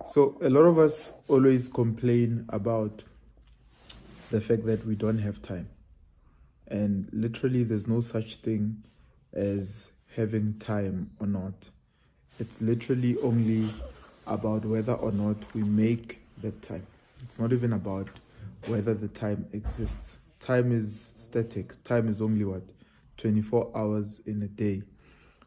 So a lot of us always complain about the fact that we don't have time. And literally there's no such thing as having time or not. It's literally only about whether or not we make that time. It's not even about whether the time exists. Time is static. Time is only what? 24 hours in a day.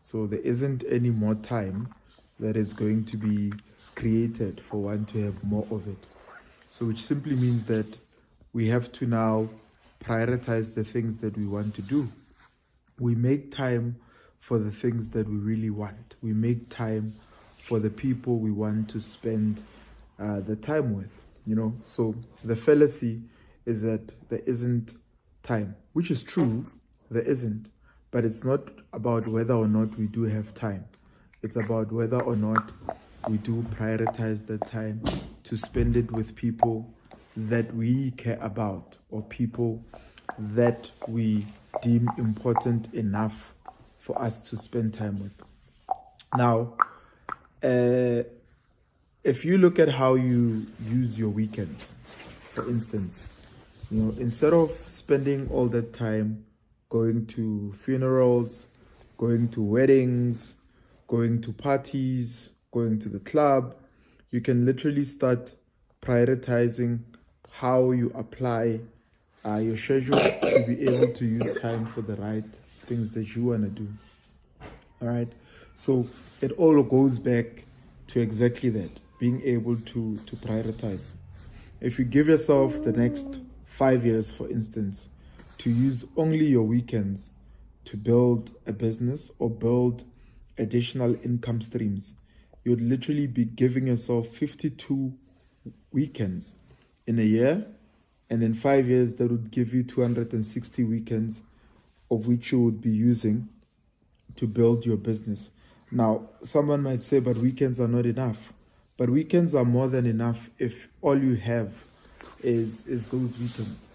So there isn't any more time that is going to be created for one to have more of it. So which simply means that we have to now prioritize the things that we want to do. We make time for the things that we really want. We make time for the people we want to spend the time with, So the fallacy is that there isn't time, which is true, there isn't. But it's not about whether or not we do have time. It's about whether or not we do prioritize the time to spend it with people that we care about or people that we deem important enough for us to spend time with. Now, if you look at how you use your weekends, for instance, instead of spending all that time going to funerals, going to weddings, going to parties, going to the club, you can literally start prioritizing how you apply your schedule to be able to use time for the right things that you want to do. All right. So it all goes back to exactly that, being able to prioritize. If you give yourself the next 5 years, for instance, to use only your weekends to build a business or build additional income streams, you'd literally be giving yourself 52 weekends in a year. And in 5 years, that would give you 260 weekends of which you would be using to build your business. Now, someone might say, but weekends are not enough. But weekends are more than enough if all you have is those weekends.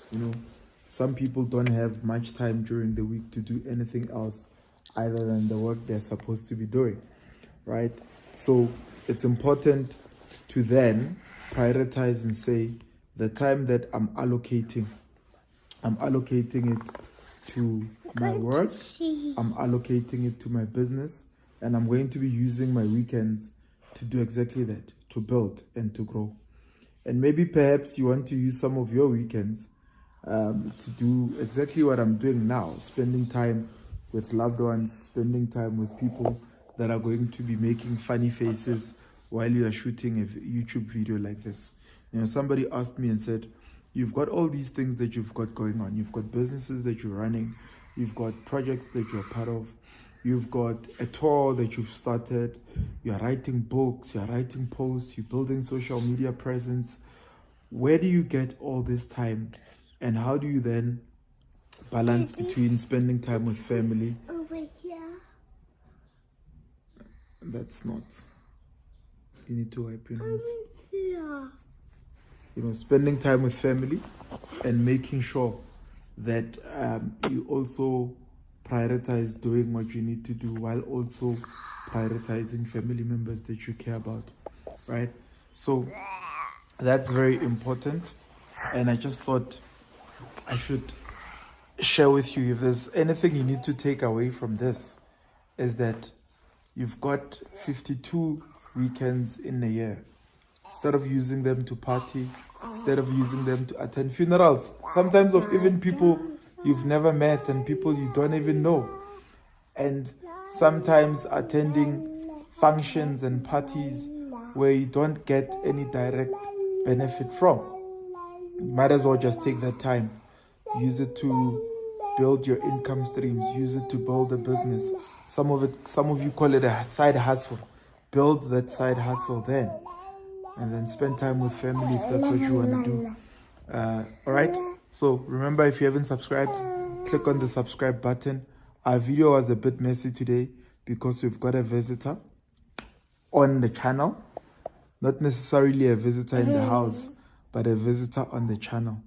Some people don't have much time during the week to do anything else other than the work they're supposed to be doing, right? So it's important to then prioritize and say, the time that I'm allocating it to my work, I'm allocating it to my business, and I'm going to be using my weekends to do exactly that, to build and to grow. And maybe perhaps you want to use some of your weekends to do exactly what I'm doing now, spending time with loved ones, spending time with people that are going to be making funny faces while you are shooting a YouTube video like this. Somebody asked me and said, you've got all these things that you've got going on. You've got businesses that you're running. You've got projects that you're part of. You've got a tour that you've started. You're writing books. You're writing posts. You're building social media presence. Where do you get all this time? And how do you then balance between spending time with family? Over here. That's not. You need to wipe your nose. Yeah. Spending time with family and making sure that you also prioritize doing what you need to do while also prioritizing family members that you care about, right? So that's very important. And I just thought I should share with you, if there's anything you need to take away from this, is that you've got 52 weekends in a year. Instead of using them to party, instead of using them to attend funerals, sometimes of even people you've never met and people you don't even know, and sometimes attending functions and parties where you don't get any direct benefit from. You might as well just take that time, use it to build your income streams, use it to build a business. Some of you call it a side hustle. Build that side hustle then, and then spend time with family if that's what you want to do. All right. So remember, if you haven't subscribed, click on the subscribe button. Our video was a bit messy today because we've got a visitor on the channel, not necessarily a visitor in the house, but a visitor on the channel.